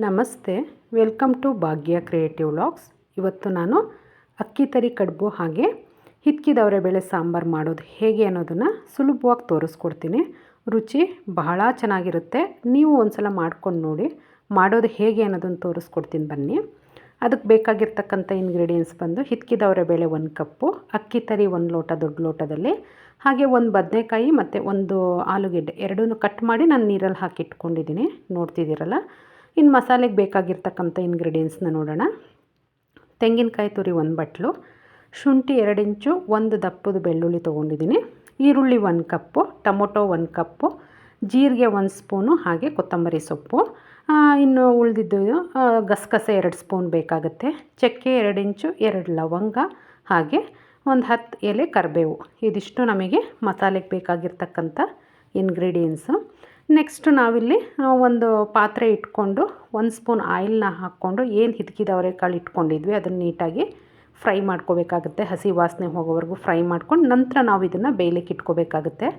ನಮಸ್ತೆ, welcome to Bhagya creative vlogs. ಇವತ್ತು ನಾನು ಅಕ್ಕಿ ತರಿ ಕಡುಬು ಹಾಗೆ ಹಿತ್ಕಿದವರೆ ಬೇಳೆ ಸಾಂಬಾರು ಮಾಡೋದು ಹೇಗೆ ಅನ್ನೋದನ್ನು ಸುಲಭವಾಗಿ ತೋರಿಸ್ಕೊಡ್ತೀನಿ. ರುಚಿ ಬಹಳ ಚೆನ್ನಾಗಿರುತ್ತೆ. ನೀವು ಒಂದ್ಸಲ ಮಾಡ್ಕೊಂಡು ನೋಡಿ. ಮಾಡೋದು ಹೇಗೆ ಅನ್ನೋದನ್ನು ತೋರಿಸ್ಕೊಡ್ತೀನಿ ಬನ್ನಿ. ಅದಕ್ಕೆ ಬೇಕಾಗಿರ್ತಕ್ಕಂಥ ಇಂಗ್ರೀಡಿಯೆಂಟ್ಸ್ ಬಂದು ಹಿತ್ಕಿದವರೆ ಬೇಳೆ 1 ಕಪ್ಪು, ಅಕ್ಕಿ ತರಿ 1 ಲೋಟ ದೊಡ್ಡ ಲೋಟದಲ್ಲಿ, ಹಾಗೆ 1 ಬದನೆಕಾಯಿ ಮತ್ತು 1 ಆಲೂಗೆಡ್ಡೆ ಎರಡನ್ನೂ ಕಟ್ ಮಾಡಿ ನಾನು ನೀರಲ್ಲಿ ಹಾಕಿ ಇಟ್ಕೊಂಡಿದ್ದೀನಿ, ನೋಡ್ತಿದ್ದೀರಲ್ಲ. ಇನ್ನು ಮಸಾಲೆಗೆ ಬೇಕಾಗಿರ್ತಕ್ಕಂಥ ಇಂಗ್ರೀಡಿಯೆಂಟ್ಸ್ನ ನೋಡೋಣ. ತೆಂಗಿನಕಾಯಿ ತುರಿ 1 ಬಟ್ಲು, ಶುಂಠಿ 2 ಇಂಚು, 1 ದಪ್ಪದ ಬೆಳ್ಳುಳ್ಳಿ ತೊಗೊಂಡಿದ್ದೀನಿ, ಈರುಳ್ಳಿ 1 ಕಪ್ಪು, ಟೊಮೊಟೊ 1 ಕಪ್ಪು, ಜೀರಿಗೆ 1 ಸ್ಪೂನು, ಹಾಗೆ ಕೊತ್ತಂಬರಿ ಸೊಪ್ಪು, ಇನ್ನು ಉಳಿದಿದ್ದು ಗಸಗಸೆ 2 ಸ್ಪೂನ್ ಬೇಕಾಗುತ್ತೆ, ಚಕ್ಕೆ 2 ಇಂಚು, 2 ಲವಂಗ, ಹಾಗೆ ಒಂದು 10 ಎಲೆ ಕರಿಬೇವು. ಇದಿಷ್ಟು ನಮಗೆ ಮಸಾಲೆಗೆ ಬೇಕಾಗಿರ್ತಕ್ಕಂಥ ಇಂಗ್ರೀಡಿಯೆಂಟ್ಸು. ನೆಕ್ಸ್ಟ್ ನಾವಿಲ್ಲಿ ಒಂದು ಪಾತ್ರೆ ಇಟ್ಕೊಂಡು 1 ಸ್ಪೂನ್ ಆಯಿಲ್ನ ಹಾಕ್ಕೊಂಡು ಏನು ಹಿತ್ಕಿದವರೆ ಕಾಳು ಇಟ್ಕೊಂಡಿದ್ವಿ ಅದನ್ನು ನೀಟಾಗಿ ಫ್ರೈ ಮಾಡ್ಕೋಬೇಕಾಗುತ್ತೆ. ಹಸಿ ವಾಸನೆ ಹೋಗೋವರೆಗೂ ಫ್ರೈ ಮಾಡ್ಕೊಂಡು ನಂತರ ನಾವು ಇದನ್ನು ಬೇಯಲಿಕ್ಕೆ ಇಟ್ಕೋಬೇಕಾಗುತ್ತೆ.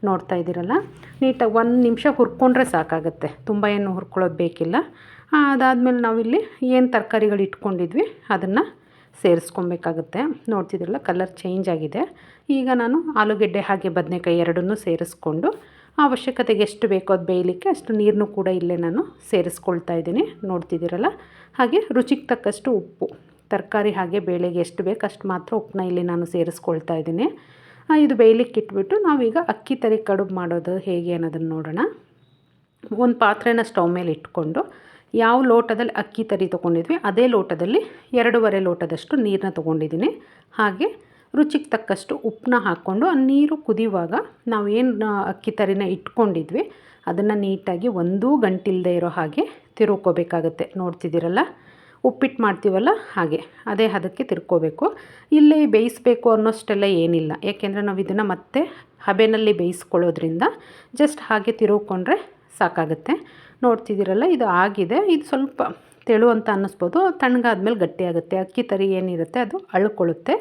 ನೋಡ್ತಾ ಇದ್ದೀರಲ್ಲ, ನೀಟಾಗಿ 1 ನಿಮಿಷ ಹುರ್ಕೊಂಡ್ರೆ ಸಾಕಾಗುತ್ತೆ, ತುಂಬ ಏನು ಹುರ್ಕೊಳ್ಳೋದು ಬೇಕಿಲ್ಲ. ಅದಾದಮೇಲೆ ನಾವಿಲ್ಲಿ ಏನು ತರಕಾರಿಗಳು ಇಟ್ಕೊಂಡಿದ್ವಿ ಅದನ್ನು ಸೇರಿಸ್ಕೊಬೇಕಾಗುತ್ತೆ. ನೋಡ್ತಿದ್ರಲ್ಲ, ಕಲರ್ ಚೇಂಜ್ ಆಗಿದೆ. ಈಗ ನಾನು ಆಲೂಗೆಡ್ಡೆ ಹಾಗೆ ಬದನೆಕಾಯಿ ಎರಡನ್ನೂ ಸೇರಿಸ್ಕೊಂಡು ಅವಶ್ಯಕತೆಗೆ ಎಷ್ಟು ಬೇಕೋ ಅದು ಬೇಯಲಿಕ್ಕೆ ಅಷ್ಟು ನೀರನ್ನು ಕೂಡ ಇಲ್ಲೇ ನಾನು ಸೇರಿಸ್ಕೊಳ್ತಾ ಇದ್ದೀನಿ, ನೋಡ್ತಿದ್ದೀರಲ್ಲ. ಹಾಗೆ ರುಚಿಗೆ ತಕ್ಕಷ್ಟು ಉಪ್ಪು, ತರಕಾರಿ ಹಾಗೆ ಬೇಳೆಗೆ ಎಷ್ಟು ಬೇಕು ಅಷ್ಟು ಮಾತ್ರ ಉಪ್ಪನ್ನ ಇಲ್ಲಿ ನಾನು ಸೇರಿಸ್ಕೊಳ್ತಾ ಇದ್ದೀನಿ. ಇದು ಬೇಯಲಿಕ್ಕೆ ಇಟ್ಬಿಟ್ಟು ನಾವೀಗ ಅಕ್ಕಿ ತರಿ ಕಡುಬು ಮಾಡೋದು ಹೇಗೆ ಅನ್ನೋದನ್ನು ನೋಡೋಣ. ಒಂದು ಪಾತ್ರೆನ ಸ್ಟವ್ ಮೇಲೆ ಇಟ್ಕೊಂಡು ಯಾವ ಲೋಟದಲ್ಲಿ ಅಕ್ಕಿ ತರಿ ತೊಗೊಂಡಿದ್ವಿ ಅದೇ ಲೋಟದಲ್ಲಿ 2.5 ಲೋಟದಷ್ಟು ನೀರನ್ನ ತೊಗೊಂಡಿದ್ದೀನಿ. ಹಾಗೆ ರುಚಿಗೆ ತಕ್ಕಷ್ಟು ಉಪ್ಪನ್ನ ಹಾಕ್ಕೊಂಡು ಆ ನೀರು ಕುದಿಯುವಾಗ ನಾವು ಏನು ಅಕ್ಕಿ ತರಿನ ಇಟ್ಕೊಂಡಿದ್ವಿ ಅದನ್ನು ನೀಟಾಗಿ ಒಂದೂ ಗಂಟಿಲ್ಲದೆ ಇರೋ ಹಾಗೆ ತಿರುವ್ಕೋಬೇಕಾಗುತ್ತೆ. ನೋಡ್ತಿದ್ದೀರಲ್ಲ, ಉಪ್ಪಿಟ್ಟು ಮಾಡ್ತೀವಲ್ಲ ಹಾಗೆ ಅದೇ ಹದಕ್ಕೆ ತಿರ್ಕೋಬೇಕು. ಇಲ್ಲಿ ಬೇಯಿಸಬೇಕು ಅನ್ನೋಷ್ಟೆಲ್ಲ ಏನಿಲ್ಲ, ಏಕೆಂದರೆ ನಾವು ಇದನ್ನು ಮತ್ತೆ ಹಬೆನಲ್ಲಿ ಬೇಯಿಸ್ಕೊಳ್ಳೋದ್ರಿಂದ ಜಸ್ಟ್ ಹಾಗೆ ತಿರುವ್ಕೊಂಡ್ರೆ ಸಾಕಾಗುತ್ತೆ. ನೋಡ್ತಿದ್ದೀರಲ್ಲ, ಇದು ಆಗಿದೆ. ಇದು ಸ್ವಲ್ಪ ತೆಳು ಅಂತ ಅನ್ನಿಸ್ಬೋದು, ತಣ್ಣಗಾದ್ಮೇಲೆ ಗಟ್ಟಿಯಾಗುತ್ತೆ. ಅಕ್ಕಿ ತರಿ ಏನಿರುತ್ತೆ ಅದು ಅಳ್ಕೊಳ್ಳುತ್ತೆ,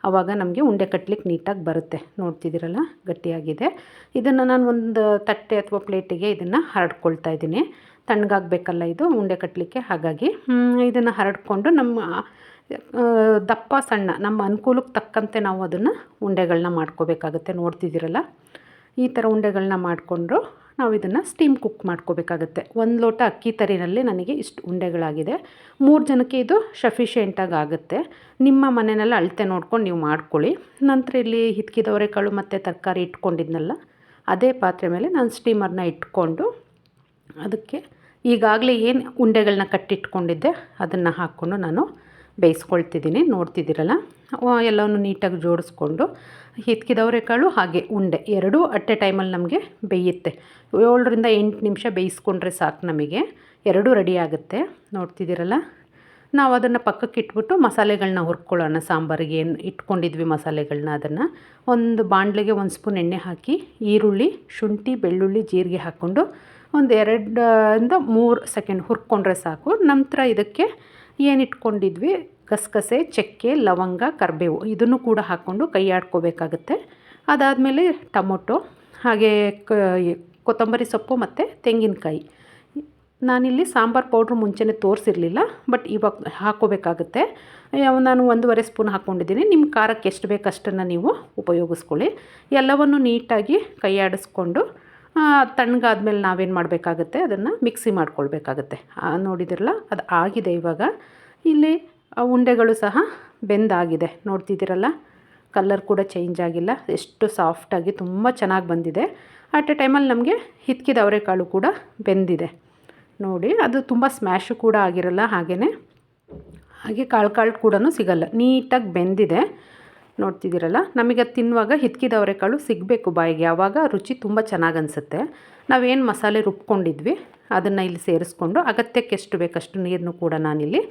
ಆವಾಗ ನಮಗೆ ಉಂಡೆ ಕಟ್ಟಲಿಕ್ಕೆ ನೀಟಾಗಿ ಬರುತ್ತೆ. ನೋಡ್ತಿದ್ದೀರಲ್ಲ, ಗಟ್ಟಿಯಾಗಿದೆ. ಇದನ್ನು ನಾನು ಒಂದು ತಟ್ಟೆ ಅಥವಾ ಪ್ಲೇಟಿಗೆ ಇದನ್ನು ಹರಡ್ಕೊಳ್ತಾ ಇದ್ದೀನಿ. ತಣ್ಣಗಾಗಬೇಕಲ್ಲ ಇದು ಉಂಡೆ ಕಟ್ಟಲಿಕ್ಕೆ, ಹಾಗಾಗಿ ಇದನ್ನು ಹರಡ್ಕೊಂಡು ನಮ್ಮ ದಪ್ಪ ಸಣ್ಣ ನಮ್ಮ ಅನುಕೂಲಕ್ಕೆ ತಕ್ಕಂತೆ ನಾವು ಅದನ್ನು ಉಂಡೆಗಳನ್ನ ಮಾಡ್ಕೋಬೇಕಾಗುತ್ತೆ. ನೋಡ್ತಿದ್ದೀರಲ್ಲ, ಈ ಥರ ಉಂಡೆಗಳನ್ನ ಮಾಡಿಕೊಂಡು ನಾವು ಇದನ್ನು ಸ್ಟೀಮ್ ಕುಕ್ ಮಾಡ್ಕೋಬೇಕಾಗುತ್ತೆ. 1 ಲೋಟ ಅಕ್ಕಿ ತರಿನಲ್ಲಿ ನನಗೆ ಇಷ್ಟು ಉಂಡೆಗಳಾಗಿದೆ. 3 ಜನಕ್ಕೆ ಇದು ಸಫಿಷಿಯೆಂಟಾಗಿ ಆಗುತ್ತೆ. ನಿಮ್ಮ ಮನೆಯಲ್ಲಿ ಅಳತೆ ನೋಡ್ಕೊಂಡು ನೀವು ಮಾಡ್ಕೊಳ್ಳಿ. ನಂತರ ಇಲ್ಲಿ ಹಿತ್ಕಿದವರೆ ಕಾಳು ಮತ್ತು ತರಕಾರಿ ಇಟ್ಕೊಂಡಿದ್ನಲ್ಲ ಅದೇ ಪಾತ್ರೆ ಮೇಲೆ ನಾನು ಸ್ಟೀಮರ್ನ ಇಟ್ಕೊಂಡು ಅದಕ್ಕೆ ಈಗಾಗಲೇ ಏನು ಉಂಡೆಗಳನ್ನ ಕಟ್ಟಿಟ್ಕೊಂಡಿದ್ದೆ ಅದನ್ನು ಹಾಕ್ಕೊಂಡು ನಾನು ಬೇಯಿಸ್ಕೊಳ್ತಿದ್ದೀನಿ. ನೋಡ್ತಿದ್ದೀರಲ್ಲ, ಎಲ್ಲವನ್ನು ನೀಟಾಗಿ ಜೋಡಿಸ್ಕೊಂಡು ಹಿತ್ಕಿದವರೆ ಕಾಳು ಹಾಗೆ ಉಂಡೆ ಎರಡೂ ಅಟ್ ಎ ಟೈಮಲ್ಲಿ ನಮಗೆ ಬೇಯುತ್ತೆ. 7ರಿಂದ 8 ನಿಮಿಷ ಬೇಯಿಸ್ಕೊಂಡ್ರೆ ಸಾಕು, ನಮಗೆ ಎರಡೂ ರೆಡಿ ಆಗುತ್ತೆ. ನೋಡ್ತಿದ್ದೀರಲ್ಲ, ನಾವು ಅದನ್ನು ಪಕ್ಕಕ್ಕೆ ಇಟ್ಬಿಟ್ಟು ಮಸಾಲೆಗಳನ್ನ ಹುರ್ಕೊಳ್ಳೋಣ. ಸಾಂಬಾರಿಗೆ ಏನು ಇಟ್ಕೊಂಡಿದ್ವಿ ಮಸಾಲೆಗಳನ್ನ ಅದನ್ನು ಒಂದು ಬಾಣಲೆಗೆ 1 ಸ್ಪೂನ್ ಎಣ್ಣೆ ಹಾಕಿ ಈರುಳ್ಳಿ, ಶುಂಠಿ, ಬೆಳ್ಳುಳ್ಳಿ, ಜೀರಿಗೆ ಹಾಕ್ಕೊಂಡು ಒಂದು 2ರಿಂದ 3 ಸೆಕೆಂಡ್ ಹುರ್ಕೊಂಡ್ರೆ ಸಾಕು. ನಂತರ ಇದಕ್ಕೆ ಏನು ಇಟ್ಕೊಂಡಿದ್ವಿ ಗಸಗಸೆ, ಚಕ್ಕೆ, ಲವಂಗ, ಕರಿಬೇವು ಇದನ್ನು ಕೂಡ ಹಾಕ್ಕೊಂಡು ಕೈ ಆಡ್ಕೋಬೇಕಾಗುತ್ತೆ. ಅದಾದಮೇಲೆ ಟೊಮೊಟೊ, ಹಾಗೆ ಕೊತ್ತಂಬರಿ ಸೊಪ್ಪು ಮತ್ತು ತೆಂಗಿನಕಾಯಿ. ನಾನಿಲ್ಲಿ ಸಾಂಬಾರು ಪೌಡ್ರ್ ಮುಂಚೆನೇ ತೋರಿಸಿರಲಿಲ್ಲ, ಬಟ್ ಇವಾಗ ಹಾಕ್ಕೋಬೇಕಾಗುತ್ತೆ. ನಾನು 1.5 ಸ್ಪೂನ್ ಹಾಕ್ಕೊಂಡಿದ್ದೀನಿ. ನಿಮ್ಮ ಖಾರಕ್ಕೆ ಎಷ್ಟು ಬೇಕು ಅಷ್ಟನ್ನು ನೀವು ಉಪಯೋಗಿಸ್ಕೊಳ್ಳಿ. ಎಲ್ಲವನ್ನು ನೀಟಾಗಿ ಕೈ ಆಡಿಸ್ಕೊಂಡು ತಣ್ಣಗಾದ್ಮೇಲೆ ನಾವೇನು ಮಾಡಬೇಕಾಗುತ್ತೆ ಅದನ್ನು ಮಿಕ್ಸಿ ಮಾಡ್ಕೊಳ್ಬೇಕಾಗತ್ತೆ. ನೋಡಿದಿರಲ್ಲ, ಅದು ಆಗಿದೆ. ಇವಾಗ ಇಲ್ಲಿ ಉಂಡೆಗಳು ಸಹ ಬೆಂದಾಗಿದೆ. ನೋಡ್ತಿದ್ದೀರಲ್ಲ, ಕಲರ್ ಕೂಡ ಚೇಂಜ್ ಆಗಿಲ್ಲ, ಎಷ್ಟು ಸಾಫ್ಟಾಗಿ ತುಂಬ ಚೆನ್ನಾಗಿ ಬಂದಿದೆ. ಅಟ್ ಎ ಟೈಮಲ್ಲಿ ನಮಗೆ ಹಿತ್ಕಿದವರೆ ಕಾಳು ಕೂಡ ಬೆಂದಿದೆ ನೋಡಿ. ಅದು ತುಂಬ ಸ್ಮ್ಯಾಶು ಕೂಡ ಆಗಿರಲ್ಲ, ಹಾಗೆ ಕಾಳು ಕೂಡ ಸಿಗಲ್ಲ, ನೀಟಾಗಿ ಬೆಂದಿದೆ. ನೋಡ್ತಿದ್ದೀರಲ್ಲ, ನಮಗೆ ಅದು ತಿನ್ನುವಾಗ ಹಿತ್ಕಿದವರೆ ಕಾಳು ಸಿಗಬೇಕು ಬಾಯಿಗೆ, ಆವಾಗ ರುಚಿ ತುಂಬ ಚೆನ್ನಾಗಿ ಅನಿಸುತ್ತೆ. ನಾವೇನು ಮಸಾಲೆ ರುಬ್ಕೊಂಡಿದ್ವಿ ಅದನ್ನು ಇಲ್ಲಿ ಸೇರಿಸ್ಕೊಂಡು ಅಗತ್ಯಕ್ಕೆ ಎಷ್ಟು ಬೇಕಷ್ಟು ನೀರನ್ನು ಕೂಡ ನಾನಿಲ್ಲಿ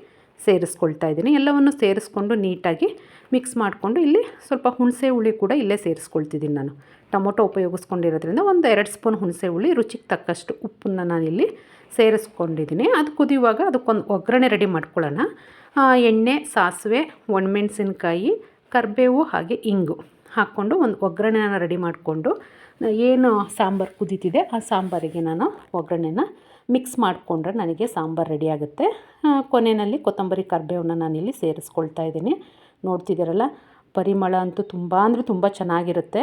ಸೇರಿಸ್ಕೊಳ್ತಾ ಇದ್ದೀನಿ. ಎಲ್ಲವನ್ನು ಸೇರಿಸ್ಕೊಂಡು ನೀಟಾಗಿ ಮಿಕ್ಸ್ ಮಾಡಿಕೊಂಡು ಇಲ್ಲಿ ಸ್ವಲ್ಪ ಹುಣಸೆ ಹುಳಿ ಕೂಡ ಇಲ್ಲೇ ಸೇರಿಸ್ಕೊಳ್ತಿದ್ದೀನಿ. ನಾನು ಟೊಮೊಟೊ ಉಪಯೋಗಿಸ್ಕೊಂಡಿರೋದ್ರಿಂದ ಒಂದು 2 ಸ್ಪೂನ್ ಹುಣಸೆ ಹುಳಿ, ರುಚಿಗೆ ತಕ್ಕಷ್ಟು ಉಪ್ಪನ್ನು ನಾನಿಲ್ಲಿ ಸೇರಿಸ್ಕೊಂಡಿದ್ದೀನಿ. ಅದು ಕುದಿಯುವಾಗ ಅದಕ್ಕೊಂದು ಒಗ್ಗರಣೆ ರೆಡಿ ಮಾಡ್ಕೊಳ್ಳೋಣ. ಎಣ್ಣೆ, ಸಾಸಿವೆ, ಒಣಮೆಣಸಿನ್ಕಾಯಿ, ಕರಿಬೇವು ಹಾಗೆ ಇಂಗು ಹಾಕ್ಕೊಂಡು ಒಂದು ಒಗ್ಗರಣೆನ ರೆಡಿ ಮಾಡಿಕೊಂಡು ಏನು ಸಾಂಬಾರು ಕುದೀತಿದೆ ಆ ಸಾಂಬಾರಿಗೆ ನಾನು ಒಗ್ಗರಣೆನ ಮಿಕ್ಸ್ ಮಾಡಿಕೊಂಡ್ರೆ ನನಗೆ ಸಾಂಬಾರು ರೆಡಿ ಆಗುತ್ತೆ. ಕೊನೆಯಲ್ಲಿ ಕೊತ್ತಂಬರಿ ಕರಿಬೇವನ್ನ ನಾನಿಲ್ಲಿ ಸೇರಿಸ್ಕೊಳ್ತಾ ಇದ್ದೀನಿ. ನೋಡ್ತಿದ್ದೀರಲ್ಲ, ಪರಿಮಳ ಅಂತೂ ತುಂಬ ಅಂದರೆ ತುಂಬ ಚೆನ್ನಾಗಿರುತ್ತೆ.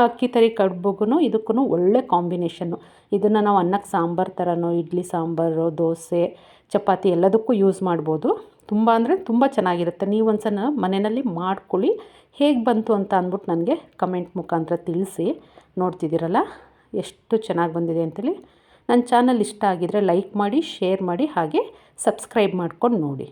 ಅಕ್ಕಿ ತರಿ ಕಡುಬುಗೂ ಇದಕ್ಕೂ ಒಳ್ಳೆ ಕಾಂಬಿನೇಷನ್ನು. ಇದನ್ನು ನಾವು ಅನ್ನಕ್ಕೆ ಸಾಂಬಾರು ಥರನೋ, ಇಡ್ಲಿ ಸಾಂಬಾರು, ದೋಸೆ, ಚಪಾತಿ ಎಲ್ಲದಕ್ಕೂ ಯೂಸ್ ಮಾಡ್ಬೋದು. ತುಂಬ ಅಂದರೆ ತುಂಬ ಚೆನ್ನಾಗಿರುತ್ತೆ. ನೀವು ಒಂದ್ಸಲ ಮನೆಯಲ್ಲಿ ಮಾಡ್ಕೊಳ್ಳಿ. ಹೇಗೆ ಬಂತು ಅಂತ ಅಂದ್ಬಿಟ್ಟು ನನಗೆ ಕಮೆಂಟ್ ಮುಖಾಂತರ ತಿಳಿಸಿ. ನೋಡ್ತಿದ್ದೀರಲ್ಲ ಎಷ್ಟು ಚೆನ್ನಾಗಿ ಬಂದಿದೆ ಅಂತೇಳಿ. ನನ್ನ ಚಾನಲ್ ಇಷ್ಟ ಆಗಿದರೆ ಲೈಕ್ ಮಾಡಿ, ಶೇರ್ ಮಾಡಿ, ಹಾಗೆ ಸಬ್ಸ್ಕ್ರೈಬ್ ಮಾಡ್ಕೊಂಡು ನೋಡಿ.